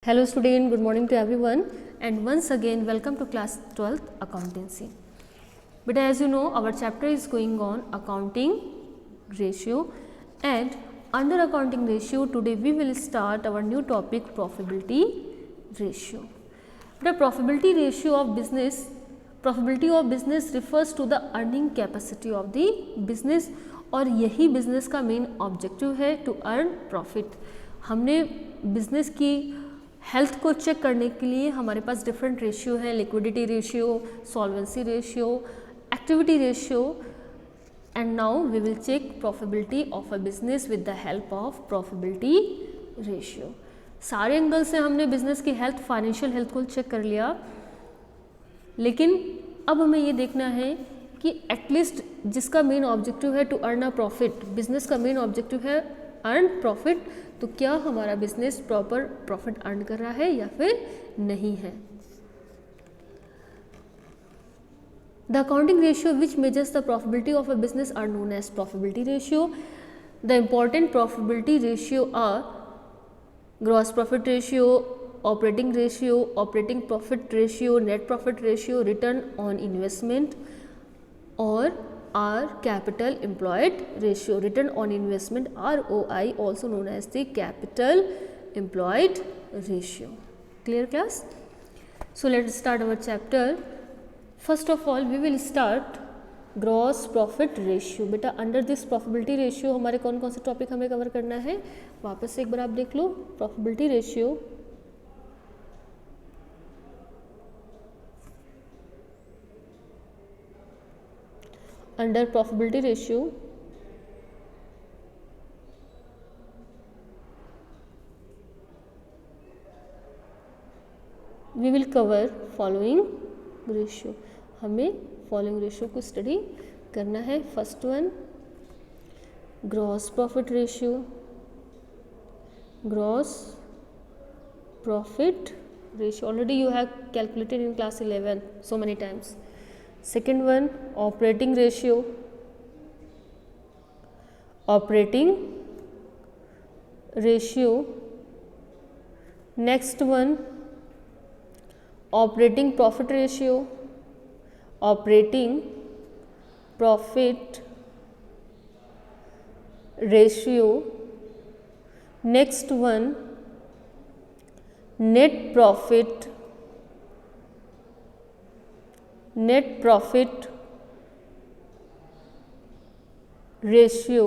Hello student, good morning to everyone and once again welcome to class 12th accountancy. But as you know our chapter is going on accounting ratio and under accounting ratio today we will start our new topic profitability ratio. The profitability ratio of business, profitability of business refers to the earning capacity of the business और यही business का main objective है to earn profit. हमने business की health को check करने के लिए हमारे पास डिफरेंट रेशियो है, liquidity ratio, solvency ratio, activity ratio and now we will check profitability of a business with the help of profitability ratio. सारे एंगल से हमने बिजनेस की हेल्थ, फाइनेंशियल हेल्थ को चेक कर लिया, लेकिन अब हमें ये देखना है कि एटलीस्ट जिसका मेन ऑब्जेक्टिव है to earn a profit, business का मेन ऑब्जेक्टिव है अर्न प्रॉफिट, तो क्या हमारा बिजनेस प्रॉपर प्रॉफिट अर्न कर रहा है या फिर नहीं है. The accounting ratio which measures the profitability of a business are known as profitability ratio. The important profitability ratio are gross profit ratio, operating ratio, operating profit ratio, net profit ratio, return on investment और our capital employed ratio. Return on investment, ROI, also known as the capital employed ratio. Clear class? So let's start our chapter. First of all we will start gross profit ratio. बेटा under this profitability ratio हमारे कौन कौन से topic हमें cover करना है, वापस से एक बार आप देख लो. Profitability ratio, under profitability ratio we will cover following ratio. हमें following ratio को स्टडी करना है. First one gross profit ratio, gross profit ratio already you have calculated in class 11 so many times. Second one operating ratio, operating ratio. Next one operating profit ratio, operating profit ratio. Next one net profit ratio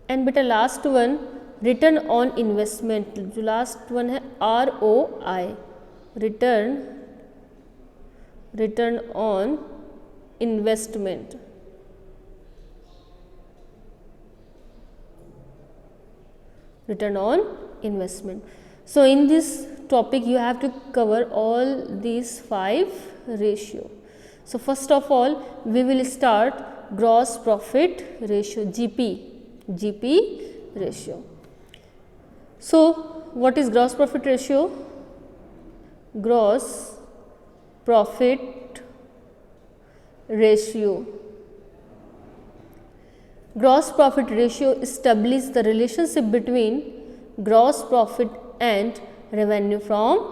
and बेटा last one return on investment. जो last one है ROI, return on investment. Return on investment. So in this topic you have to cover all these 5 ratio. So first of all we will start gross profit ratio, GP ratio. So what is gross profit ratio? Gross profit ratio. Gross profit ratio establishes the relationship between gross profit and revenue from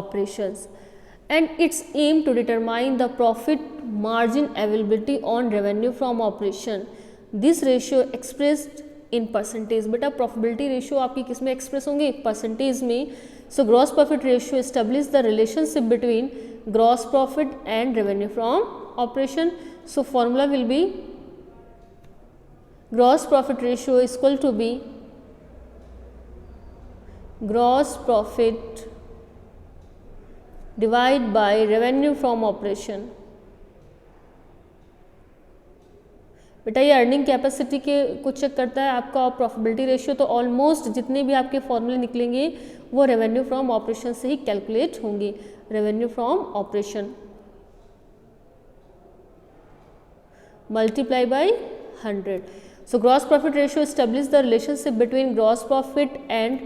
operations and its aim to determine the profit margin availability on revenue from operation. This ratio expressed in percentage. बेटा profitability ratio आपकी किस में express होंगे, percentage में. So gross profit ratio establish the relationship between gross profit and revenue from operation. So formula will be gross profit ratio is equal to be gross profit divide by revenue from operation. बेटा ये earning capacity के कुछ check करता है आपका. Profitability ratio तो almost जितने भी आपके फॉर्मूले निकलेंगे वो रेवेन्यू फ्रॉम ऑपरेशन से ही कैलकुलेट होंगे. Revenue from operation multiply by 100. So gross profit ratio establish the relationship between gross profit and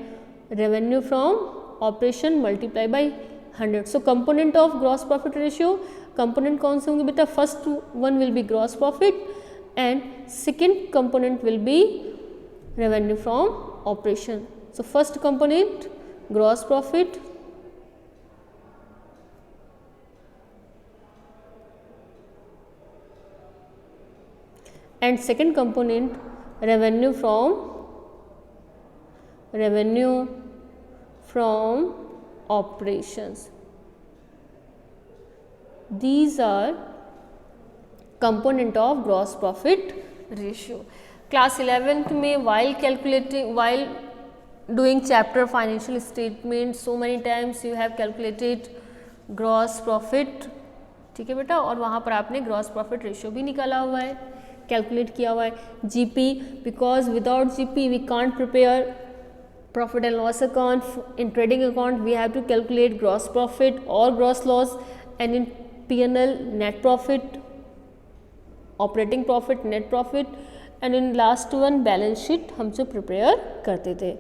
revenue from operation multiply by 100. So component of gross profit ratio, component कौन से होंगे बेटा? first one will be gross profit and second component will be revenue from operation. So first component gross profit, and second component revenue from operations. These are component of gross profit ratio. Class 11th में while doing chapter financial statement, so many times you have calculated gross profit, ठीक है बेटा, और वहाँ पर आपने gross profit ratio भी निकाला हुआ है, कैलकुलेट किया हुआ है. GP, because without GP we can't prepare profit and loss account. In trading account we have to calculate gross profit और gross loss, and in P&L net profit, operating profit, net profit, and in last one balance sheet हम जो prepare करते थे.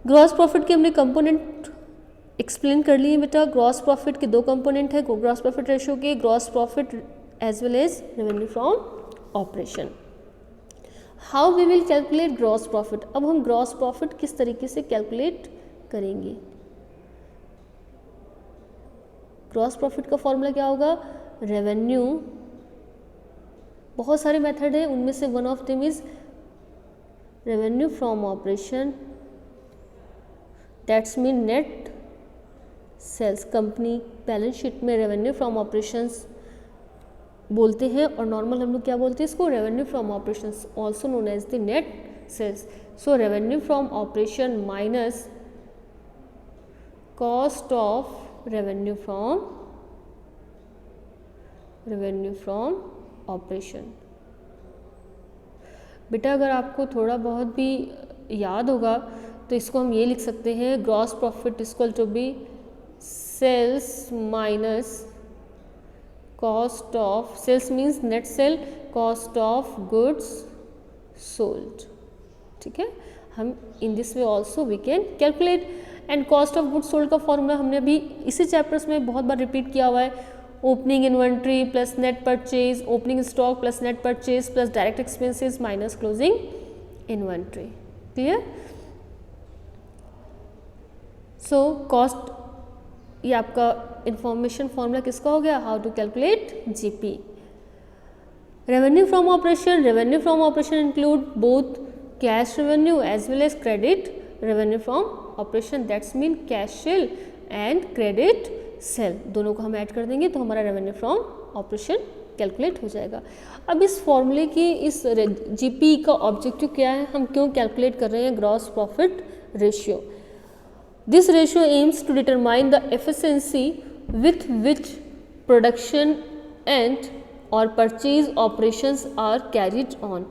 Gross profit के हमने component explain कर लिए बेटा. ग्रॉस प्रॉफिट के दो कंपोनेंट है ग्रॉस प्रॉफिट रेशियो के, gross profit as well as revenue from operation. How we will calculate gross profit. अब हम ग्रॉस प्रॉफिट किस तरीके से कैलकुलेट करेंगे. ग्रॉस प्रॉफिट का फॉर्मूला क्या होगा, रेवेन्यू, बहुत सारे मेथड है, उनमें से one of them is revenue from operation, that's mean net sales. Company balance sheet में रेवेन्यू फ्रॉम ऑपरेशंस बोलते हैं, और नॉर्मल हम लोग क्या बोलते हैं इसको, revenue from operations, also known as the net sales. So revenue from operation minus cost of revenue from operation. बेटा अगर आपको थोड़ा बहुत भी याद होगा तो इसको हम ये लिख सकते हैं, gross profit equal to be sales minus cost of, sales means net sale, cost of goods sold. ठीक है, हम in this way also we can calculate. And cost of goods sold का फॉर्मूला हमने अभी इसी चैप्टर्स में बहुत बार repeat किया हुआ है. Opening inventory plus net purchase, opening stock plus net purchase plus direct expenses minus closing inventory. Clear. So cost, ये आपका इंफॉर्मेशन फॉर्मूला किसका हो गया, how to calculate GP. Revenue from operation include both cash revenue as well as credit revenue from operation, that's mean cash sale and credit sale, दोनों को हम add कर देंगे तो हमारा रेवेन्यू फ्रॉम ऑपरेशन कैलकुलेट हो जाएगा. अब इस फॉर्मूले की, इस जीपी का ऑब्जेक्टिव क्या है, हम क्यों कैलकुलेट कर रहे हैं gross profit ratio. This ratio aims to determine the efficiency with which production and और purchase operations are carried on.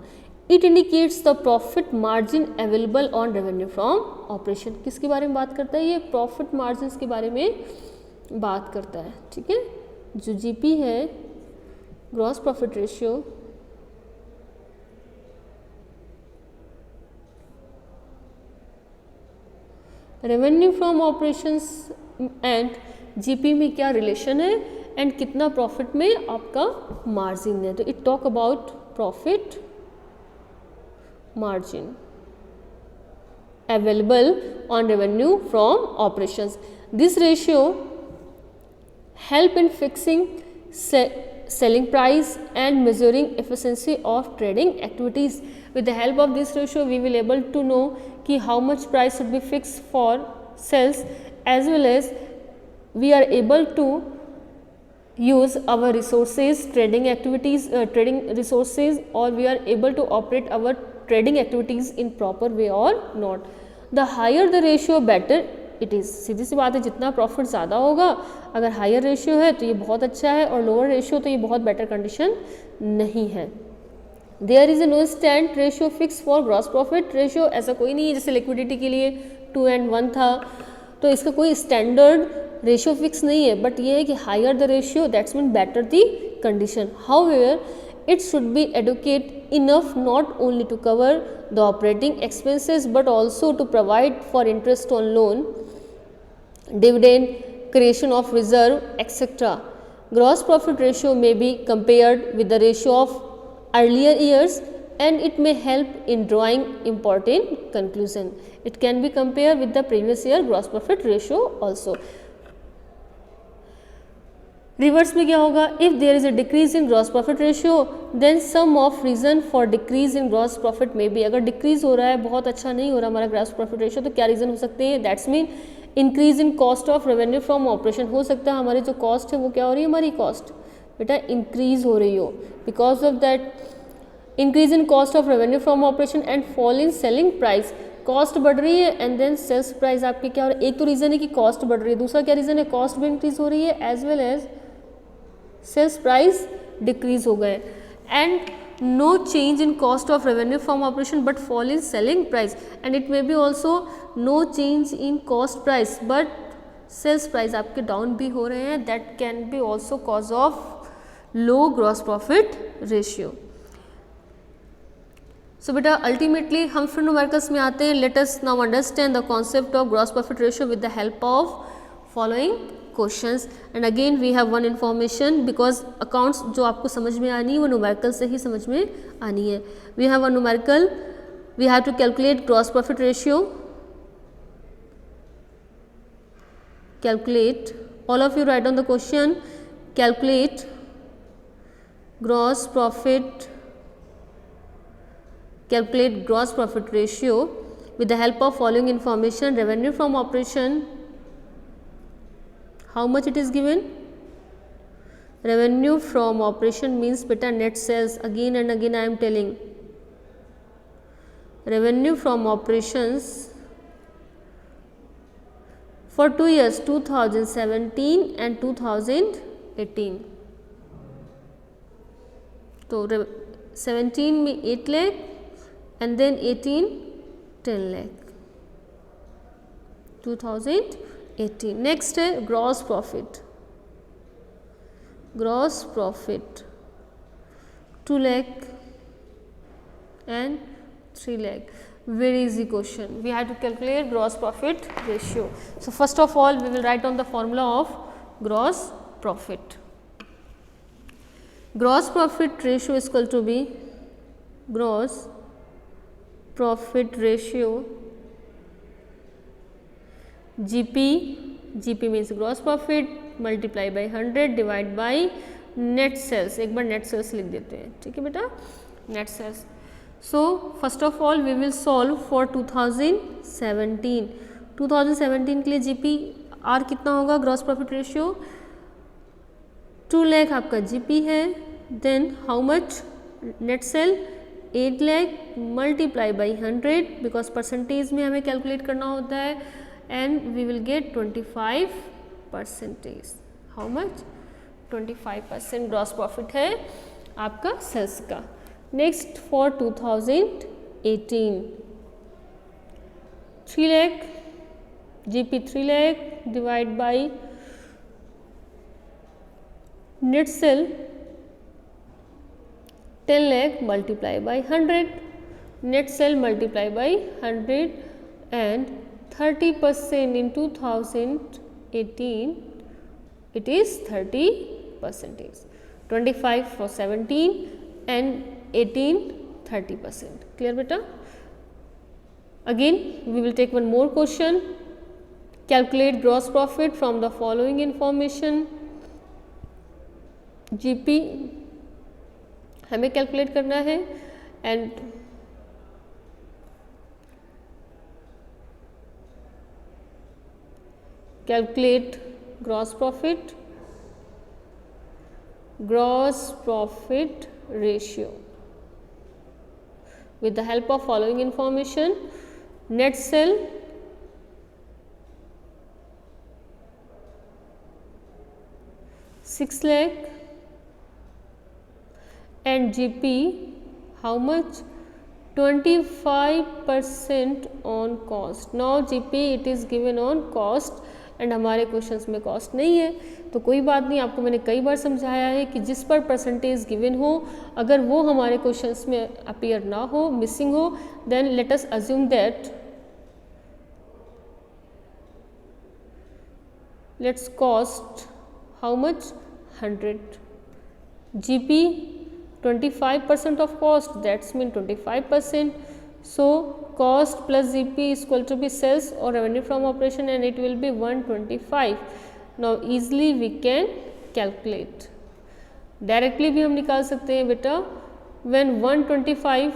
It indicates the profit margin available on revenue from operation. किसके बारे में बात करता है, ये प्रॉफिट मार्जिन के बारे में बात करता है. ठीक है, जो जीपी है gross profit ratio, revenue from operations and GP में क्या रिलेशन है एंड कितना प्रॉफिट में आपका मार्जिन है. तो it talk about profit margin available on revenue from operations. This ratio help in fixing selling price and measuring efficiency of trading activities. With the help of this ratio we will able to know कि how much price should be fixed for sales, as well as we are able to use our resources, trading activities, trading resources, or we are able to operate our trading activities in proper way or not. The higher the ratio better it is. सीधी सी बात है, जितना profit ज़्यादा होगा, अगर higher ratio है तो ये बहुत अच्छा है, और लोअर रेशियो तो ये बहुत बेटर कंडीशन नहीं है. There is a no stand ratio fix for gross profit ratio. ऐसा कोई नहीं है, जैसे लिक्विडिटी के लिए 2 and 1 था, तो इसका कोई स्टैंडर्ड रेशियो फिक्स नहीं है, बट ये है कि higher the ratio that's mean better the condition. However it should be adequate enough not only to cover the operating expenses but also to provide for interest on loan, dividend, creation of reserve, etc. Gross profit ratio may be compared with the ratio of earlier years and it may help in drawing important conclusion. It can be compared with the previous year gross profit ratio also. Reverse में क्या होगा, if there is a decrease in gross profit ratio then some of reason for decrease in gross profit में भी, अगर decrease हो रहा है, बहुत अच्छा नहीं हो रहा हमारा ग्रॉस प्रॉफिट रेशियो, तो क्या रीज़न हो सकते हैं, that's mean increase in cost of revenue from operation, हो सकता है हमारी जो कॉस्ट है वो क्या हो रही है, हमारी कॉस्ट बेटा इंक्रीज हो रही हो, because of that increase in cost of revenue from operation and fall in selling price, cost बढ़ रही है एंड देन सेल्स प्राइस आपकी क्या हो रहा है, एक तो रीज़न है कि कॉस्ट बढ़ रही है, दूसरा क्या रीज़न है, कॉस्ट भी इंक्रीज हो रही है as well as sales price decrease हो गए, and no change in cost of revenue from operation but fall in selling price, and it may be also no change in cost price but sales price आपके down भी हो रहे हैं, that can be also cause of low gross profit ratio. So बेटा ultimately हम फिर numericals में आते हैं, let us now understand the concept of gross profit ratio with the help of following questions, and again we have one information because accounts जो आपको समझ में आनी है वो न्यूमेरिकल से ही समझ में आनी है। We have one numerical, we have to calculate gross profit ratio, calculate, all of you write on the question, calculate gross profit, calculate gross profit ratio with the help of following information, revenue from operation, how much it is given, revenue from operation means beta net sales, again and again I am telling, revenue from operations for 2 years 2017 and 2018, तो 17 में 8 lakh and then 18 10 lakh 2018। Next है gross profit, gross profit 2 lakh and 3 lakh, very easy question, we have to calculate gross profit ratio. So first of all we will write on the formula of gross profit. Gross profit ratio is equal to be gross profit ratio GP, GP means gross profit multiply by 100 divide by net sales, एक बार net sales लिख देते हैं, ठीक है बेटा, net sales। So first of all we will solve for 2017, 2017 के लिए GP R कितना होगा, ग्रॉस प्रॉफिट रेशियो 2 लाख आपका GP है, then how much net sale 8 lakh multiply by 100 because percentage में हमें कैलकुलेट करना होता है, and we will get 25%, how much 25% gross profit है आपका सेल्स का। Next for 2018 3 lakh GP 3 lakh divide by net sale 10 lakh multiply by 100, net sale multiply by 100 and 30% in 2018 it is 30%, 25 for 17 and 18 30%, clear beta। Again we will take one more question, calculate gross profit from the following information, GP हमें calculate करना है and calculate gross profit ratio with the help of following information, net sale $6 lakh and GP how much 25% on cost. Now GP it is given on cost and हमारे questions में cost नहीं है, तो कोई बात नहीं, आपको मैंने कई बार समझाया है कि जिस पर परसेंटेज गिवन हो अगर वो हमारे क्वेश्चंस में अपीयर ना हो, मिसिंग हो, then let us assume that let's cost how much 100, GP 25% of cost, that's mean 25%, so cost plus GP is equal to be sales or revenue from operation and it will be 125. Now easily we can calculate, directly भी हम निकाल सकते हैं बेटा। When 125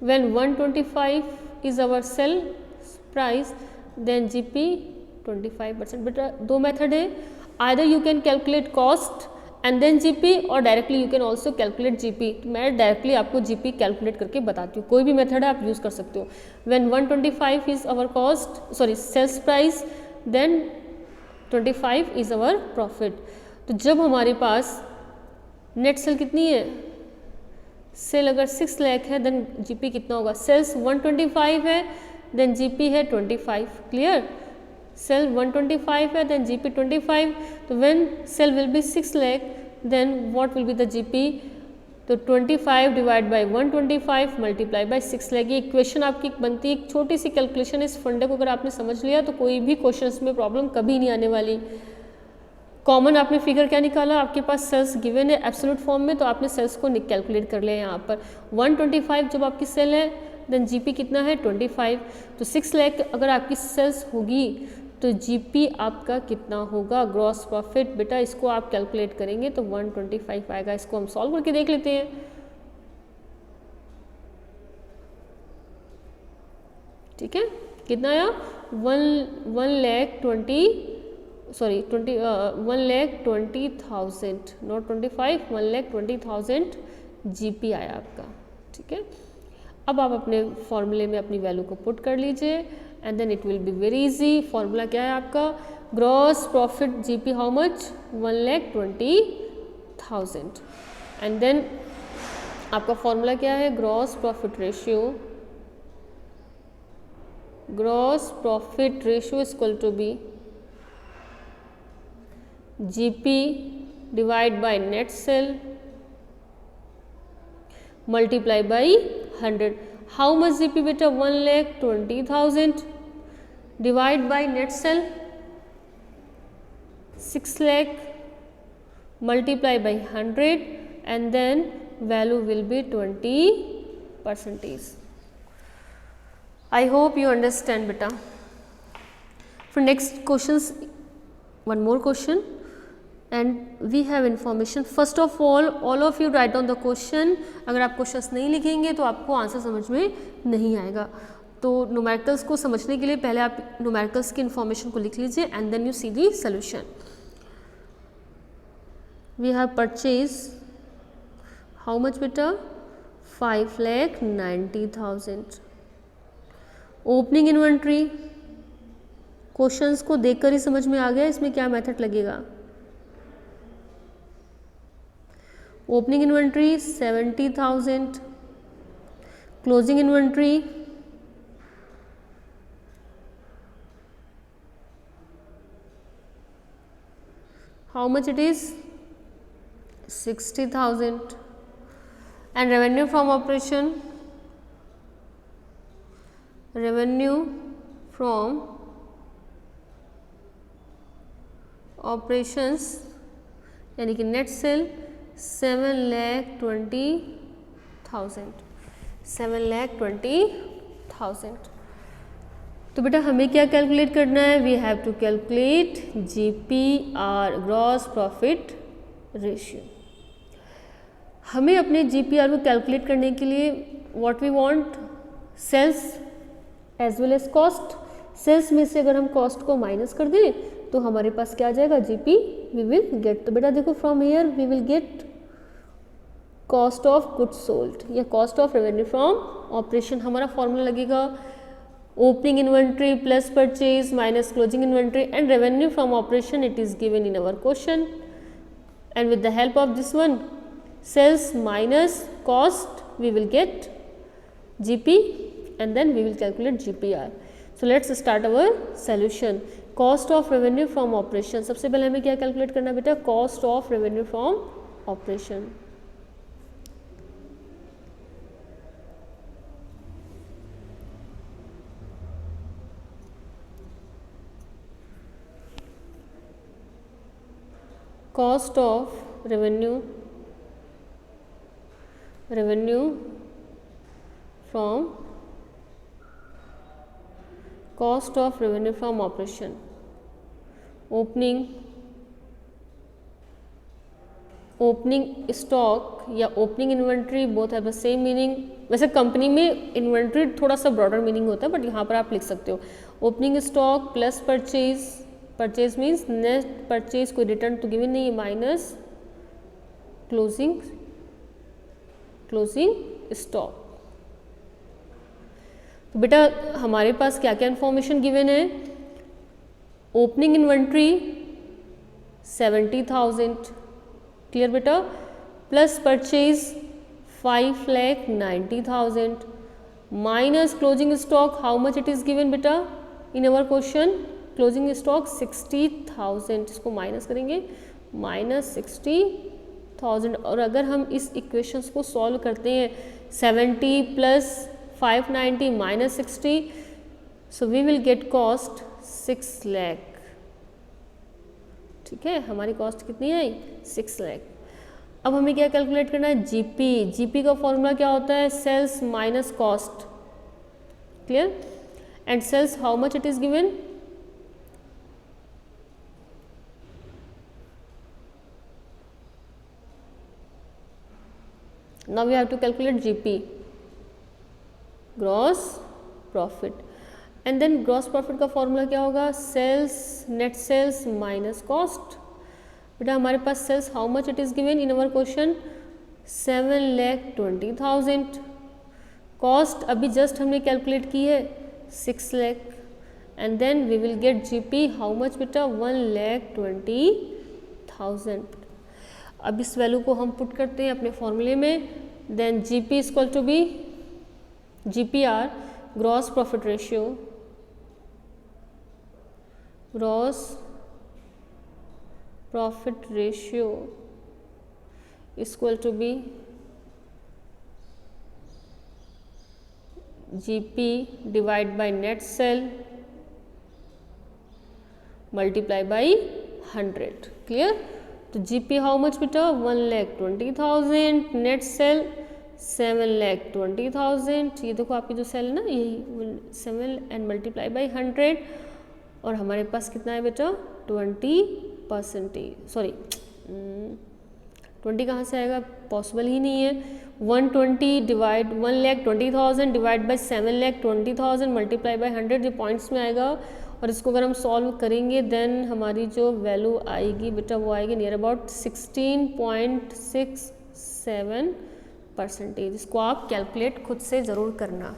when 125 is our sell price, then GP 25%। बेटा दो method है, either you can calculate cost and then GP और directly you can also calculate GP। तो मैं डायरेक्टली आपको GP कैलकुलेट करके बताती हूँ, कोई भी मेथड है आप यूज़ कर सकते हो। when 125 is our cost, sorry sales price, then 25 is our profit। तो जब हमारे पास नेट सेल कितनी है, सेल अगर 6 लाख है देन जीपी कितना होगा, सेल्स 125 है देन जीपी है 25। क्लियर, सेल 125 है देन जीपी 25। तो when sale will be 6 lakh then what will be the GP, तो 25 divide by 125 multiply by 6 lakh. ये इक्वेशन आपकी बनती है, एक छोटी सी कैलकुलेशन। इस फंडे को अगर आपने समझ लिया तो कोई भी क्वेश्चन में प्रॉब्लम कभी नहीं आने वाली। कॉमन आपने फिगर क्या निकाला, आपके पास सेल्स गिवन है एब्सोल्यूट फॉर्म में, तो आपने सेल्स को कैलकुलेट कर लिया यहाँ पर। 125 जब आपकी सेल है देन जीपी कितना है 25। तो 6 लाख अगर आपकी सेल्स होगी तो जीपी आपका कितना होगा, ग्रॉस प्रॉफिट। बेटा इसको आप कैलकुलेट करेंगे तो 125 आएगा। इसको हम सॉल्व करके देख लेते हैं। ठीक है, कितना आया 1,20,000 नॉट 25, 1,20,000 जीपी आया आपका। ठीक है, अब आप अपने फॉर्मूले में अपनी वैल्यू को पुट कर लीजिए and then it will be very easy. Formula क्या है आपका, gross profit GP how much 1,20,000 and then आपका फॉर्मूला क्या है, gross profit ratio, gross profit ratio is equal to be GP divide by net sale multiply by 100। How much GP बेटा 1,20,000 divide by net sale 6 lakh multiply by 100 and then value will be 20%। I hope you understand बेटा। फिर next questions, one more question and we have information। first of all of you write down the question। अगर आप questions नहीं लिखेंगे तो आपको answer समझ में नहीं आएगा। तो न्यूमेरिकल्स को समझने के लिए पहले आप न्यूमेरिकल्स की इन्फॉर्मेशन को लिख लीजिए and then you see the solution. We have purchase how much बेटा 5,90,000। ओपनिंग इन्वेंट्री, क्वेश्चंस को देखकर ही समझ में आ गया इसमें क्या मेथड लगेगा। Opening inventory 70,000, closing inventory how much it is 60,000 and revenue from operation, revenue from operations यानी कि नेट सेल 7,20,000, 7,20,000। तो बेटा हमें क्या कैलकुलेट करना है, we have to calculate GPR, gross profit ratio. हमें अपने GPR को कैलकुलेट करने के लिए what we want, sales as well as cost. Sales में से अगर हम कॉस्ट को माइनस कर दें तो हमारे पास क्या आ जाएगा GP वी विल गेट। तो बेटा देखो from here we will get cost of goods sold या cost of revenue from operation. हमारा फॉर्मूला लगेगा opening inventory plus purchase minus closing inventory and revenue from operation, it is given in our question and with the help of this one sales minus cost we will get GP and then we will calculate GPR. So let's start our solution. Cost of revenue from operation, सबसे पहले हमें क्या calculate करना है बेटा, cost of revenue from operation। cost of revenue from cost of revenue from operation, opening stock या opening inventory both have the same meaning. वैसे company में इन्वेंट्री थोड़ा सा ब्रॉडर मीनिंग होता है, बट यहाँ पर आप लिख सकते हो opening stock plus purchase, purchase means net purchase, कोई रिटर्न तो गिवन नहीं है, माइनस क्लोजिंग स्टॉक। तो बेटा हमारे पास क्या क्या इन्फॉर्मेशन गिवन है, ओपनिंग इन्वेंट्री 70,000, क्लियर बेटा, plus purchase 5,90,000 minus closing stock, how much it is given बेटा इन अवर क्वेश्चन, क्लोजिंग स्टॉक 60,000, इसको माइनस करेंगे, माइनस 60,000। और अगर हम इस इक्वेशंस को सॉल्व करते हैं 70 plus 590 minus 60, so we will get cost 6 lakh. ठीक है, हमारी कॉस्ट कितनी आई, 6 लाख। अब हमें क्या कैलकुलेट करना है, जीपी। जीपी का फॉर्मूला क्या होता है, sales minus cost, clear, and sales how much it is given, now we have to calculate GP, gross profit, and then gross profit का फॉर्मूला क्या होगा, sales, net sales minus cost. बेटा हमारे पास sales how much it is given in our question, 7,20,000, cost अभी just हमने calculate की है 6 lakh, and then we will get GP how much बेटा, 1,20,000। अब इस वैल्यू को हम पुट करते हैं अपने फॉर्मूले में, then GP is equal to be GPR, gross profit ratio, gross profit ratio equal to be GP divide by net sale multiply by 100, clear. तो जीपी हाउ मच बेटा, 1,20,000, नेट सेल 7,20,000, ये देखो आपकी जो सेल है ना यही 7 एंड मल्टीप्लाई बाई 100, और हमारे पास कितना है बेटा 20%, सॉरी 20 कहाँ से आएगा, पॉसिबल ही नहीं है। 120 divide 1,20,000 divide by 7,20,000 multiply by 100, ये पॉइंट्स में आएगा, और इसको अगर हम सॉल्व करेंगे देन हमारी जो वैल्यू आएगी बेटा वो आएगी नियर अबाउट 16.67%। इसको आप कैलकुलेट खुद से ज़रूर करना।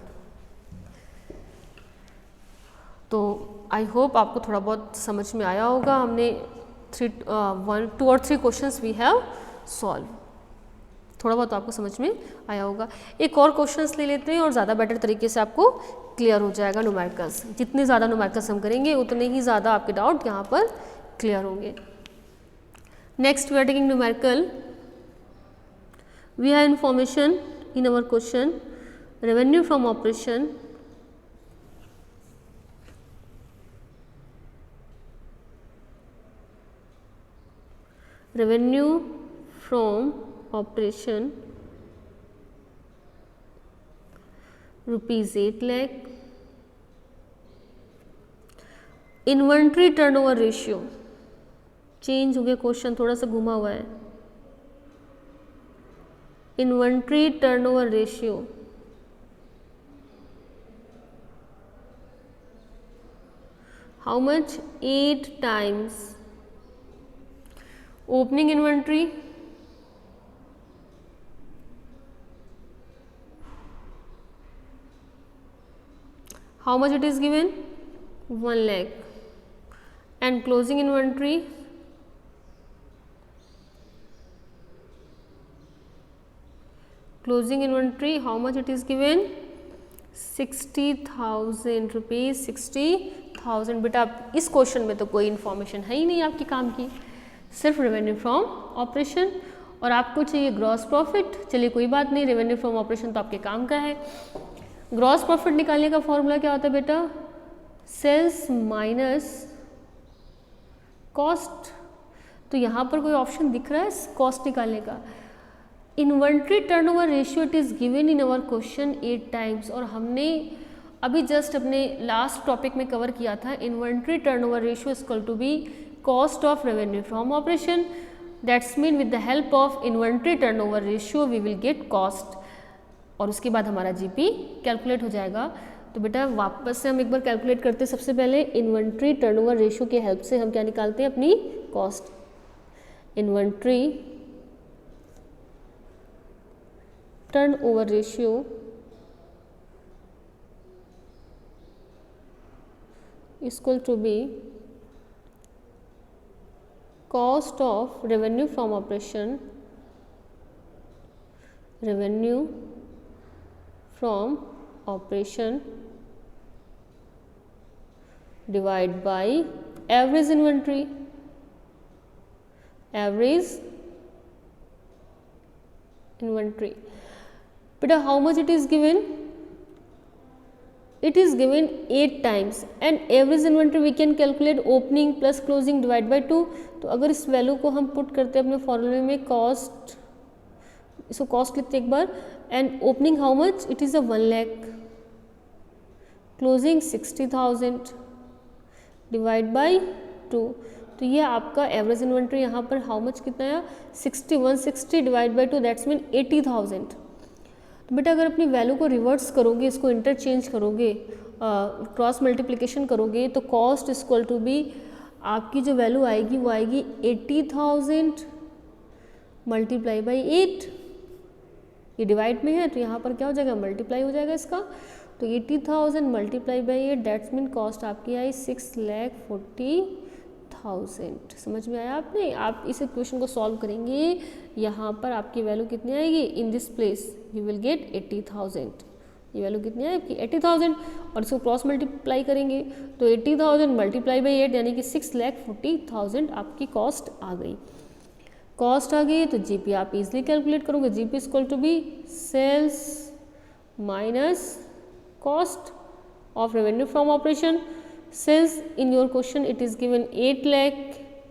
तो आई होप आपको थोड़ा बहुत समझ में आया होगा। हमने 2 और 3 क्वेश्चंस वी हैव सॉल्व, थोड़ा बहुत आपको समझ में आया होगा। एक और क्वेश्चंस ले लेते हैं और ज़्यादा बेटर तरीके से आपको क्लियर हो जाएगा न्यूमेरिकल्स। जितने ज़्यादा न्यूमेरिकल्स हम करेंगे उतने ही ज़्यादा आपके डाउट यहाँ पर क्लियर होंगे। Next we are taking numerical, we have information in our question, revenue from operation, revenue from operation rupees 8 lakh, inventory turnover ratio, change हो गया क्वेश्चन, थोड़ा सा घुमा हुआ है, inventory turnover ratio how much, 8 times, opening inventory how much it is given, 1 lakh, and closing inventory how much it is given, 60,000 rupees, 60,000। बेटा इस question में तो कोई इन्फॉर्मेशन है ही नहीं आपकी काम की, सिर्फ रेवेन्यू फ्रॉम ऑपरेशन, और आपको चाहिए ग्रॉस प्रॉफिट। चलिए कोई बात नहीं, रेवेन्यू फ्रॉम ऑपरेशन तो आपके काम का है। ग्रॉस प्रॉफिट निकालने का फॉर्मूला क्या होता है बेटा, सेल्स माइनस कॉस्ट। तो यहाँ पर कोई ऑप्शन दिख रहा है कॉस्ट निकालने का। Inventory turnover ratio it is given in our question 8 times, और हमने अभी जस्ट अपने लास्ट टॉपिक में कवर किया था, inventory turnover ratio is equal to be cost of revenue from operation, that's mean with the help of inventory turnover ratio we will get cost, और उसके बाद हमारा जीपी कैलकुलेट हो जाएगा। तो बेटा वापस से हम एक बार कैलकुलेट करते हैं। सबसे पहले इन्वेंट्री टर्नओवर रेशियो की हेल्प से हम क्या निकालते हैं, अपनी cost. Inventory turnover ratio equal to be cost of revenue from operation, revenue from operation divided by average inventory, average inventory. Beta, how much it is given? It is given 8 times and average inventory we can calculate opening plus closing divide by 2. तो अगर इस value को हम put करते हैं अपने फॉर्मूले में, कॉस्ट, इसको कॉस्ट लिखते हैं एक बार, and opening how much, it is 1 lakh, closing 60,000 divide by 2, तो ये आपका एवरेज इन्वेंट्री यहाँ पर हाउ मच कितना है, 160 डिवाइड बाई 2, दैट्स मीन 80,000। तो बेटा अगर अपनी वैल्यू को रिवर्स करोगे, इसको इंटरचेंज करोगे, क्रॉस मल्टीप्लिकेशन करोगे, तो cost is equal to be, आपकी जो वैल्यू आएगी वो आएगी 80,000 मल्टीप्लाई बाई 8, ये डिवाइड में है तो यहाँ पर क्या हो जाएगा, मल्टीप्लाई हो जाएगा इसका, तो 80,000 multiply by 8, that's mean cost आपकी आई 6,40,000। समझ में आया आपने? आप इस इक्वेशन को सॉल्व करेंगे, यहाँ पर आपकी वैल्यू कितनी आएगी, in this place you will get 80,000, ये वैल्यू कितनी आएगी 80,000, और इसको क्रॉस मल्टीप्लाई करेंगे तो 80,000 मल्टीप्लाई बाई 8 यानी कि 6,40,000 आपकी कॉस्ट आ गई। कॉस्ट आ गई तो जीपी आप इजीली कैलकुलेट करोगे, GP is equal to be sales minus cost of revenue from operation. Sales in your question it is given 8 लाख,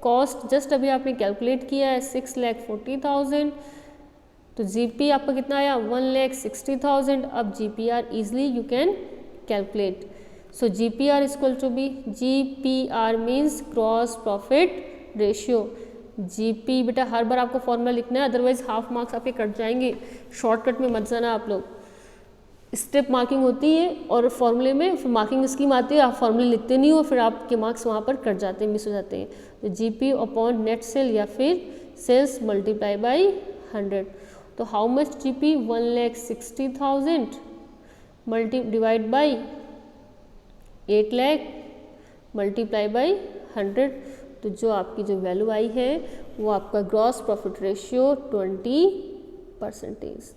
कॉस्ट जस्ट अभी आपने कैलकुलेट किया है 6,40,000, तो जीपी आपका कितना आया 1,60,000। अब GPR easily you can calculate, so GPR is equal to be, GPR means cross profit ratio. GP बेटा हर बार आपको फॉर्मूला लिखना है, अदरवाइज हाफ मार्क्स आपके कट जाएंगे, शॉर्टकट में मत जाना आप लोग, स्टेप मार्किंग होती है और फॉर्मूले में फिर मार्किंग स्कीम आती है, आप फॉर्मूले लिखते नहीं हो, फिर आपके मार्क्स वहाँ पर कट जाते हैं, मिस हो जाते हैं। तो जीपी अपॉन नेट सेल या फिर सेल्स मल्टीप्लाई बाई 100, तो how much GP 1,60,000 multi divide by 8 lakh multiply by 100, तो जो आपकी जो वैल्यू आई है वो आपका ग्रॉस प्रॉफिट रेशियो 20%।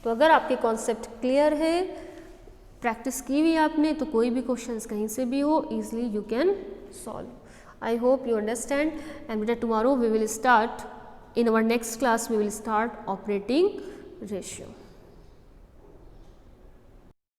तो अगर आपके कॉन्सेप्ट क्लियर है, प्रैक्टिस की हुई आपने, तो कोई भी क्वेश्चंस कहीं से भी हो easily you can solve. I hope you understand, and बेटा tomorrow we will start, in our next class we will start operating ratio.